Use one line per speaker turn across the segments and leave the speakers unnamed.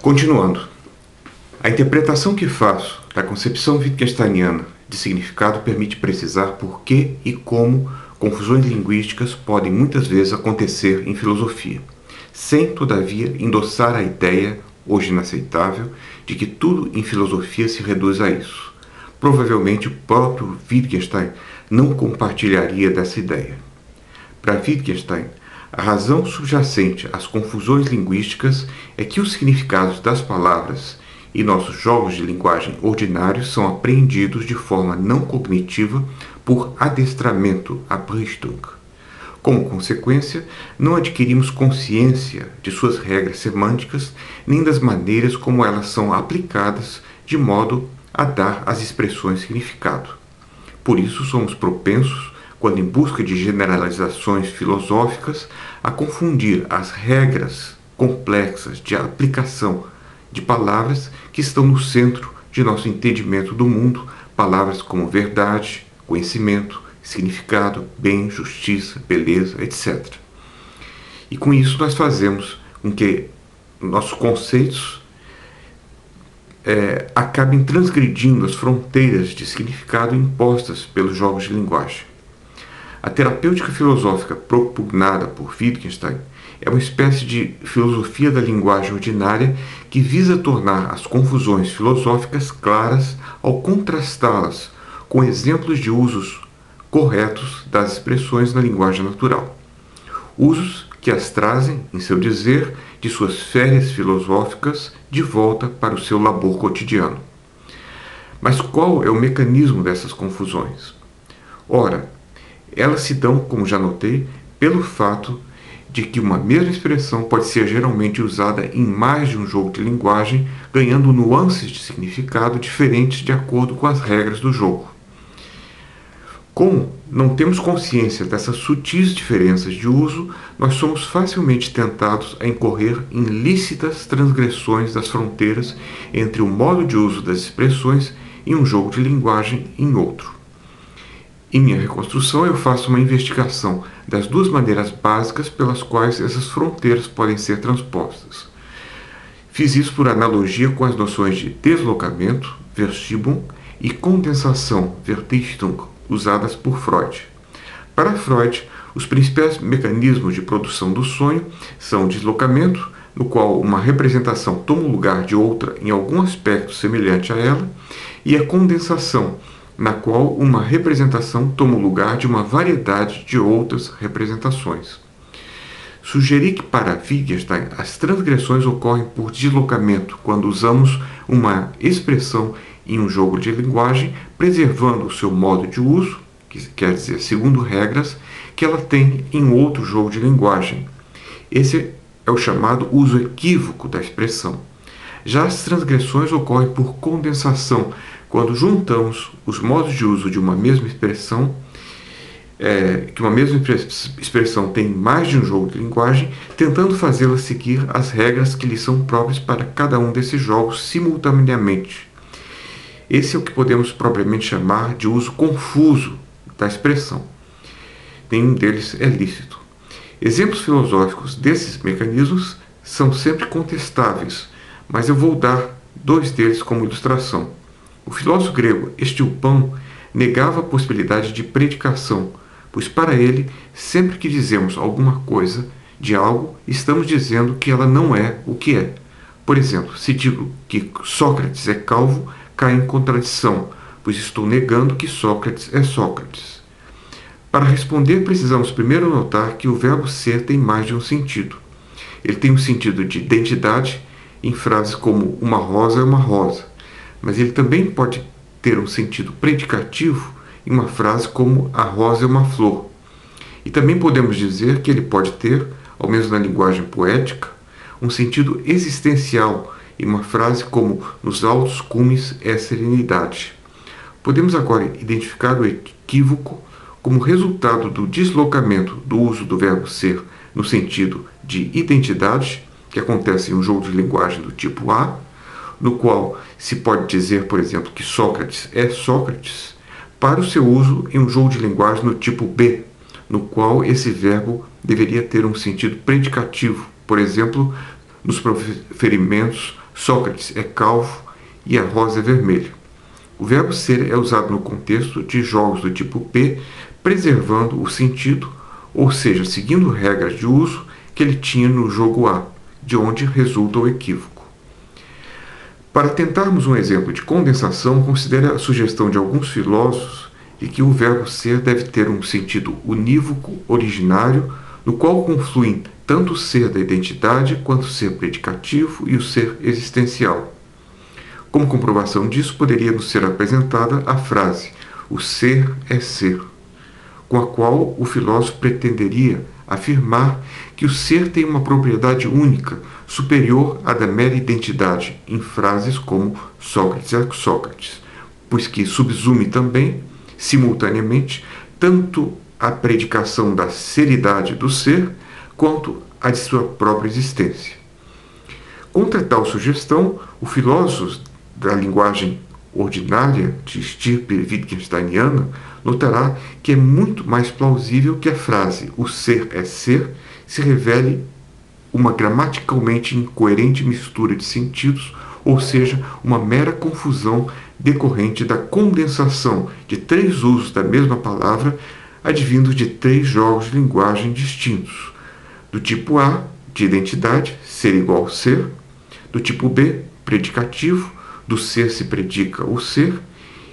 Continuando, a interpretação que faço da concepção wittgensteiniana de significado permite precisar por que e como confusões linguísticas podem muitas vezes acontecer em filosofia, sem, todavia, endossar a ideia, hoje inaceitável, de que tudo em filosofia se reduz a isso. Provavelmente o próprio Wittgenstein não compartilharia dessa ideia. Para Wittgenstein, a razão subjacente às confusões linguísticas é que os significados das palavras e nossos jogos de linguagem ordinários são apreendidos de forma não cognitiva por adestramento, Abrichtung. Como consequência, não adquirimos consciência de suas regras semânticas nem das maneiras como elas são aplicadas de modo a dar às expressões significado. Por isso, somos propensos, quando em busca de generalizações filosóficas, a confundir as regras complexas de aplicação de palavras que estão no centro de nosso entendimento do mundo, palavras como verdade, conhecimento, significado, bem, justiça, beleza, etc. E com isso nós fazemos com que nossos conceitos acabem transgredindo as fronteiras de significado impostas pelos jogos de linguagem. A terapêutica filosófica propugnada por Wittgenstein é uma espécie de filosofia da linguagem ordinária que visa tornar as confusões filosóficas claras ao contrastá-las com exemplos de usos corretos das expressões na linguagem natural. Usos que as trazem, em seu dizer, de suas férias filosóficas de volta para o seu labor cotidiano. Mas qual é o mecanismo dessas confusões? Ora, elas se dão, como já notei, pelo fato de que uma mesma expressão pode ser geralmente usada em mais de um jogo de linguagem, ganhando nuances de significado diferentes de acordo com as regras do jogo. Como não temos consciência dessas sutis diferenças de uso, nós somos facilmente tentados a incorrer em lícitas transgressões das fronteiras entre o modo de uso das expressões em um jogo de linguagem e em outro. Em minha reconstrução, eu faço uma investigação das duas maneiras básicas pelas quais essas fronteiras podem ser transpostas. Fiz isso por analogia com as noções de deslocamento, Verschiebung, e condensação, Verdichtung, usadas por Freud. Para Freud, os principais mecanismos de produção do sonho são o deslocamento, no qual uma representação toma o lugar de outra em algum aspecto semelhante a ela, e a condensação, na qual uma representação toma o lugar de uma variedade de outras representações. Sugeri que para Wittgenstein as transgressões ocorrem por deslocamento quando usamos uma expressão em um jogo de linguagem, preservando o seu modo de uso, que quer dizer, segundo regras, que ela tem em outro jogo de linguagem. Esse é o chamado uso equívoco da expressão. Já as transgressões ocorrem por condensação, quando juntamos os modos de uso de uma mesma expressão, que uma mesma expressão tem mais de um jogo de linguagem, tentando fazê-la seguir as regras que lhe são próprias para cada um desses jogos simultaneamente. Esse é o que podemos propriamente chamar de uso confuso da expressão. Nenhum deles é lícito. Exemplos filosóficos desses mecanismos são sempre contestáveis, mas eu vou dar dois deles como ilustração. O filósofo grego Estilpão negava a possibilidade de predicação, pois para ele, sempre que dizemos alguma coisa de algo, estamos dizendo que ela não é o que é. Por exemplo, se digo que Sócrates é calvo, cai em contradição, pois estou negando que Sócrates é Sócrates. Para responder, precisamos primeiro notar que o verbo ser tem mais de um sentido. Ele tem um sentido de identidade em frases como uma rosa é uma rosa, mas ele também pode ter um sentido predicativo em uma frase como a rosa é uma flor. E também podemos dizer que ele pode ter, ao menos na linguagem poética, um sentido existencial em uma frase como nos altos cumes é serenidade. Podemos agora identificar o equívoco como resultado do deslocamento do uso do verbo ser no sentido de identidade, que acontece em um jogo de linguagem do tipo A, no qual se pode dizer, por exemplo, que Sócrates é Sócrates, para o seu uso em um jogo de linguagem no tipo B, no qual esse verbo deveria ter um sentido predicativo, por exemplo, nos proferimentos Sócrates é calvo e a rosa é vermelha. O verbo ser é usado no contexto de jogos do tipo P, preservando o sentido, ou seja, seguindo regras de uso que ele tinha no jogo A, de onde resulta o equívoco. Para tentarmos um exemplo de condensação, considere a sugestão de alguns filósofos de que o verbo ser deve ter um sentido unívoco, originário, no qual confluem tanto o ser da identidade quanto o ser predicativo e o ser existencial. Como comprovação disso, poderia nos ser apresentada a frase "o ser é ser", com a qual o filósofo pretenderia afirmar que o ser tem uma propriedade única, superior à da mera identidade, em frases como Sócrates é Sócrates, pois que subsume também, simultaneamente, tanto a predicação da seridade do ser, quanto a de sua própria existência. Contra tal sugestão, o filósofo da linguagem ordinária de estirpe wittgensteiniana notará que é muito mais plausível que a frase "o ser é ser" se revele uma gramaticalmente incoerente mistura de sentidos, ou seja, uma mera confusão decorrente da condensação de três usos da mesma palavra, advindos de três jogos de linguagem distintos: do tipo A, de identidade, ser igual ser; do tipo B, predicativo, do ser se predica o ser;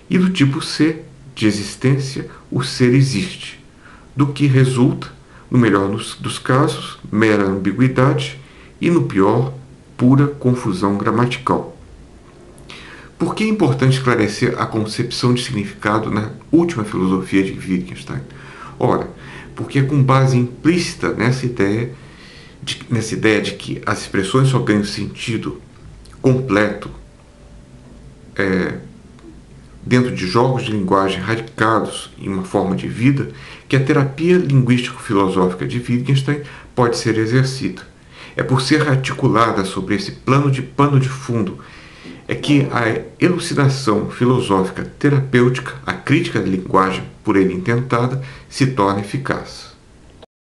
e do tipo C, de existência, o ser existe, do que resulta, no melhor dos casos, mera ambiguidade e, no pior, pura confusão gramatical. Por que é importante esclarecer a concepção de significado na última filosofia de Wittgenstein? Ora, porque é com base implícita nessa ideia de que as expressões só ganham sentido completo dentro de jogos de linguagem radicados em uma forma de vida, que a terapia linguístico-filosófica de Wittgenstein pode ser exercida. É por ser articulada sobre esse pano de fundo é que a elucidação filosófica terapêutica, a crítica da linguagem por ele intentada, se torna eficaz.